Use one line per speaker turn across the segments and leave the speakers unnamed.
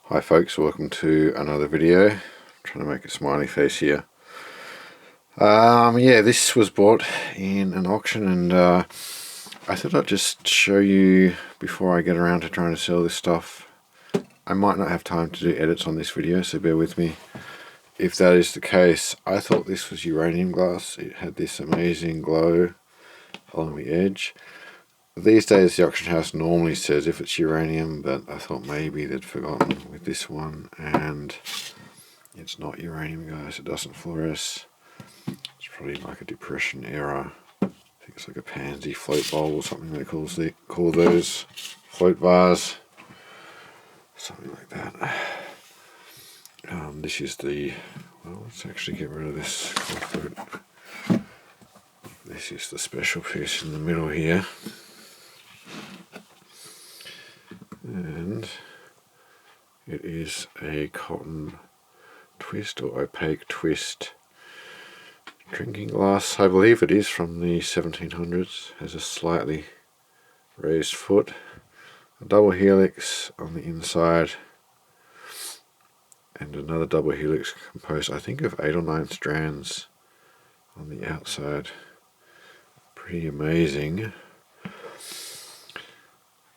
Hi folks, welcome to another video. I'm trying to make a smiley face here. Yeah, this was bought in an auction, and I thought I'd just show you before I get around to trying to sell this stuff. I might not have time to do edits on this video, so bear with me. If that is the case, I thought this was uranium glass. It had this amazing glow along the edge. These days the auction house normally says if it's uranium, but I thought maybe they'd forgotten with this one, and it's not uranium, guys. It doesn't fluoresce. It's probably like a depression era. I think it's like a pansy float bowl or something they call those. Float vase. Something like that. This is the, well, let's actually get rid of this float. This is the special piece in the middle here. And it is a cotton twist or opaque twist drinking glass. I believe it is from the 1700s. Has a slightly raised foot, a double helix on the inside, and another double helix composed, I think, of 8 or 9 strands on the outside. Pretty amazing.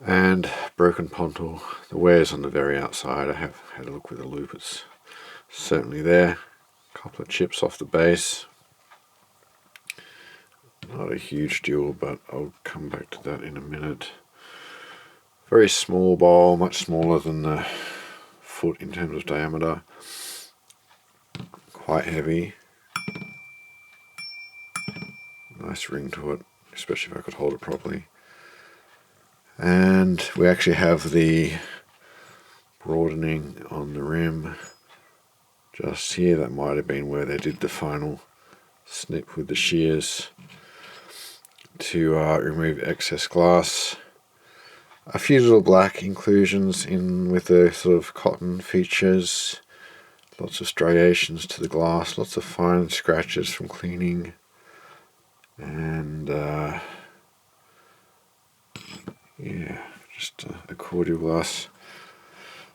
And broken pontil. The wear's on the very outside. I have had a look with a loupe. It's certainly there. A couple of chips off the base. Not a huge deal, but I'll come back to that in a minute. Very small bowl, much smaller than the foot in terms of diameter. Quite heavy. Nice ring to it, especially if I could hold it properly. And we actually have the broadening on the rim just here. That might have been where they did the final snip with the shears to remove excess glass. A few little black inclusions in with the sort of cotton features. Lots of striations to the glass, lots of fine scratches from cleaning. And yeah, just a cordial glass.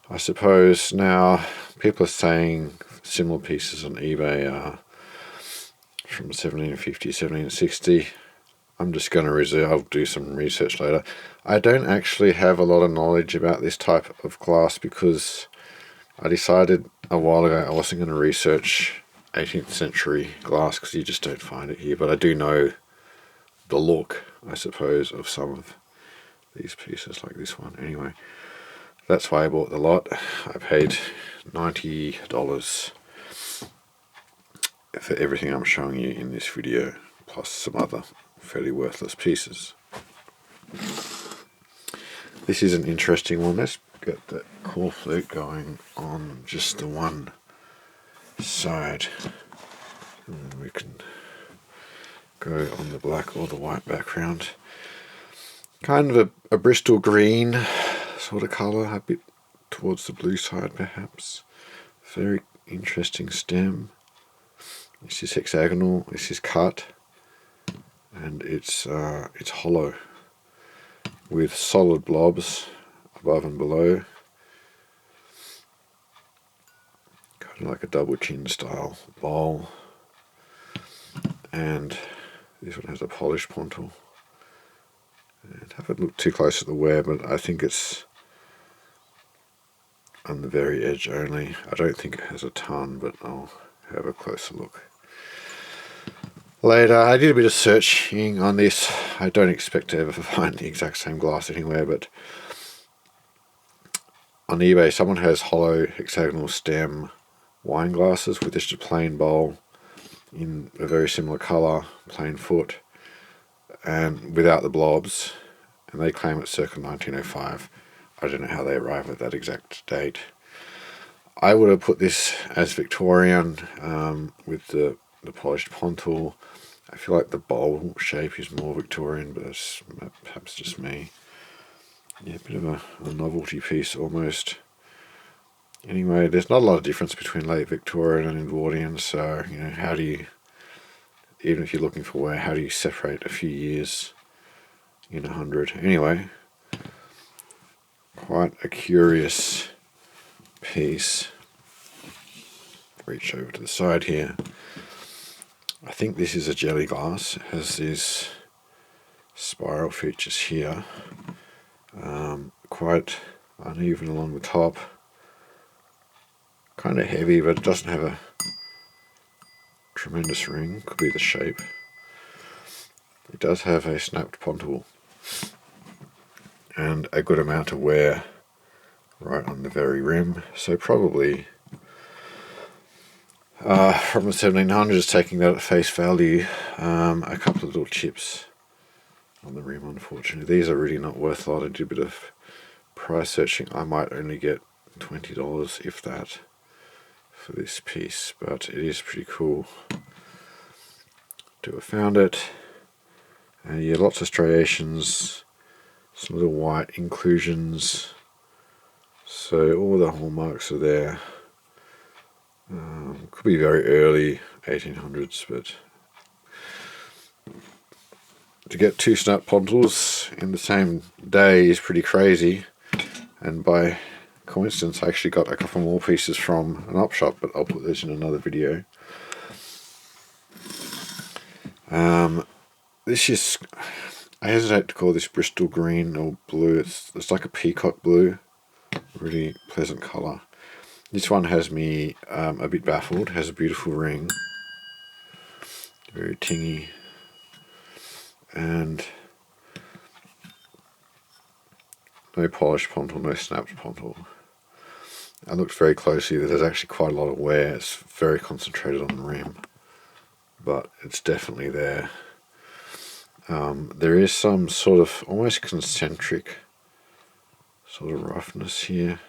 I suppose now people are saying similar pieces on eBay are from 1750, 1760. I'm just going to reserve, I'll do some research later. I don't actually have a lot of knowledge about this type of glass because I decided a while ago I wasn't going to research 18th century glass because you just don't find it here. But I do know the look, I suppose, of some of these pieces like this one. Anyway, that's why I bought the lot. I paid $90 for everything I'm showing you in this video, plus some other fairly worthless pieces. This is an interesting one. Let's get that core flute going on just the one side, and then we can go on the black or the white background. Kind of a Bristol green sort of colour, a bit towards the blue side perhaps. Very interesting stem. This is hexagonal, this is cut, and it's hollow with solid blobs above and below. Kind of like a double chin style bowl. And this one has a polished pontil. And I haven't looked too close at the wear, but I think it's on the very edge only. I don't think it has a ton, but I'll have a closer look later. I did a bit of searching on this. I don't expect to ever find the exact same glass anywhere, but on eBay someone has hollow hexagonal stem wine glasses with just a plain bowl in a very similar colour, plain foot, and without the blobs, and they claim it's circa 1905. I don't know how they arrive at that exact date. I would have put this as Victorian with the polished pontil. I feel like the bowl shape is more Victorian, but that's perhaps just me. Yeah, a bit of a novelty piece almost. Anyway, there's not a lot of difference between late Victorian and Edwardian, so, you know, how do you, even if you're looking for wear, how do you separate a few years in 100? Anyway, quite a curious piece. Reach over to the side here. I think this is a jelly glass. It has these spiral features here. Quite uneven along the top. Kind of heavy, but it doesn't have a tremendous ring. Could be the shape. It does have a snapped pontil and a good amount of wear right on the very rim. So probably from the 1700s, taking that at face value, a couple of little chips on the rim, unfortunately. These are really not worth a lot. I did a bit of price searching. I might only get $20, if that, for this piece, but it is pretty cool to have found it. And yeah, lots of striations, some little white inclusions, so all the hallmarks are there. Could be very early 1800s, but to get two snap pontils in the same day is pretty crazy. And by coincidence, I actually got a couple more pieces from an op shop, but I'll put this in another video. This is, I hesitate to call this Bristol green or blue. It's like a peacock blue, really pleasant colour. This one has me a bit baffled. Has a beautiful ring, very tingy, and no polished pontil, no snapped pontil. I looked very closely. There's actually quite a lot of wear. It's very concentrated on the rim, but it's definitely there. There is some sort of almost concentric sort of roughness here.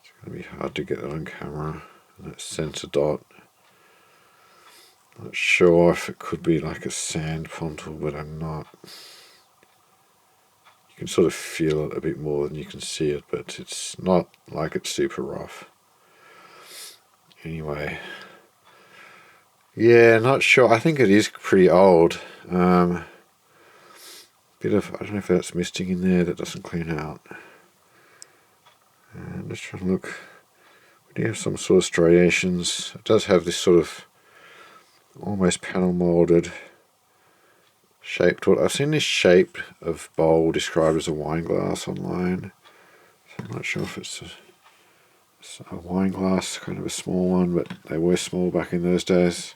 It's going to be hard to get that on camera. And that sensor dot. Not sure if it could be like a sand pontil, but I'm not. You can sort of feel it a bit more than you can see it, but it's not like it's super rough. Anyway, yeah, not sure. I think it is pretty old. Bit of, I don't know if that's misting in there that doesn't clean out. And let's try and look. We do have some sort of striations. It does have this sort of almost panel molded shape to it. I've seen this shape of bowl described as a wine glass online. So I'm not sure if it's a wine glass, kind of a small one, but they were small back in those days.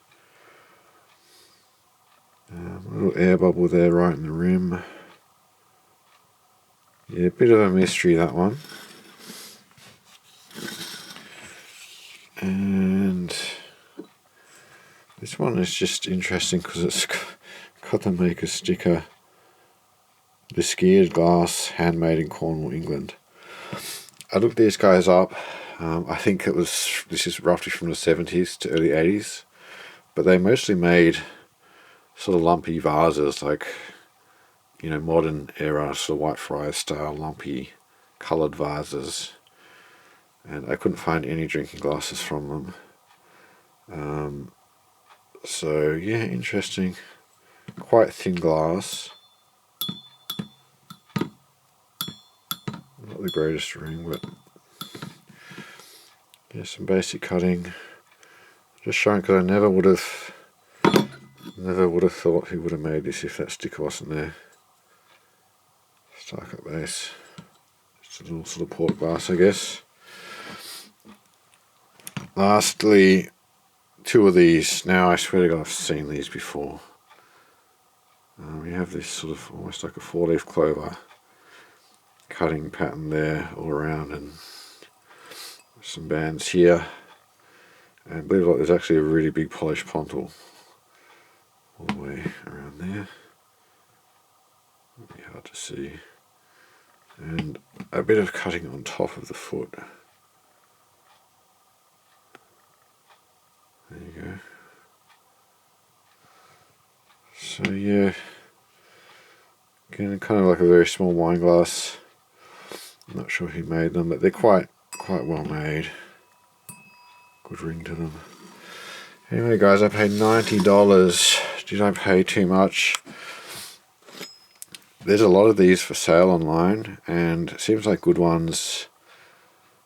A little air bubble there right in the rim. Yeah, a bit of a mystery, that one. And this one is just interesting because it's got the maker's sticker. Liskeard glass, handmade in Cornwall, England. I looked these guys up. I think this is roughly from the 70s to early 80s, but they mostly made sort of lumpy vases, like, you know, modern era sort of Whitefriars style lumpy coloured vases, and I couldn't find any drinking glasses from them. So yeah, interesting. Quite thin glass. Not the greatest ring, but yeah, some basic cutting. Just showing because I never would have thought he would have made this if that sticker wasn't there. Stark base. Just a little sort of port glass, I guess. Lastly, two of these. Now I swear to God I've seen these before. We have this sort of almost like a 4-leaf clover cutting pattern there all around, and some bands here. And believe it or not, there's actually a really big polished pontil all the way around there. It'll be hard to see. And a bit of cutting on top of the foot. There you go. So yeah, again, kind of like a very small wine glass. I'm not sure who made them, but they're quite well made. Good ring to them. Anyway guys, I paid $90. Did I pay too much? There's a lot of these for sale online, and it seems like good ones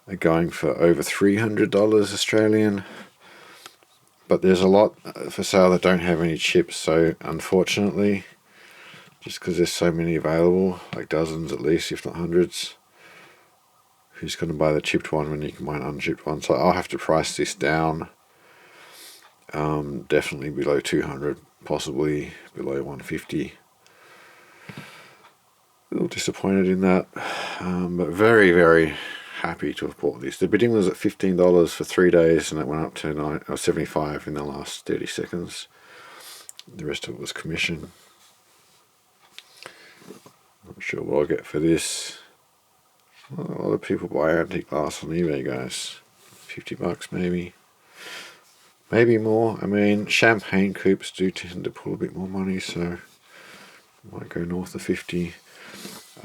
are going for over $300 Australian. But there's a lot for sale that don't have any chips, so unfortunately, just because there's so many available, like dozens at least, if not hundreds, who's going to buy the chipped one when you can buy an unchipped one? So I'll have to price this down, definitely below 200, possibly below 150. A little disappointed in that, but very, very happy to have bought this. The bidding was at $15 for 3 days, and it went up to 75 in the last 30 seconds. The rest of it was commission. Not sure what I'll get for this. Well, a lot of people buy antique glass on eBay, guys. $50 maybe. Maybe more. I mean, champagne coupes do tend to pull a bit more money, so I might go north of 50.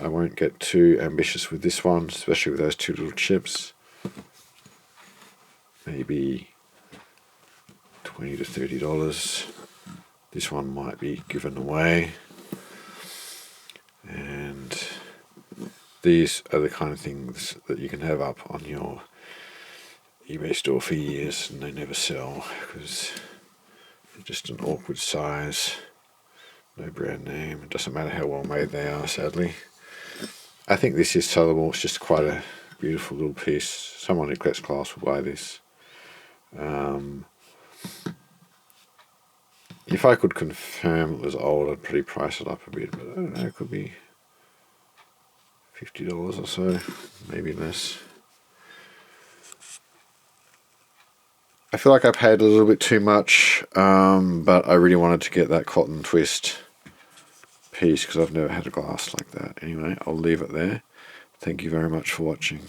I won't get too ambitious with this one, especially with those two little chips. Maybe $20 to $30. This one might be given away. And these are the kind of things that you can have up on your eBay store for years and they never sell because they're just an awkward size, no brand name. It doesn't matter how well made they are, sadly. I think this is sellable. It's just quite a beautiful little piece. Someone who collects glass will buy this. If I could confirm it was old, I'd probably price it up a bit, but I don't know, it could be $50 or so, maybe less. I feel like I paid a little bit too much, but I really wanted to get that cotton twist piece because I've never had a glass like that. Anyway, I'll leave it there. Thank you very much for watching.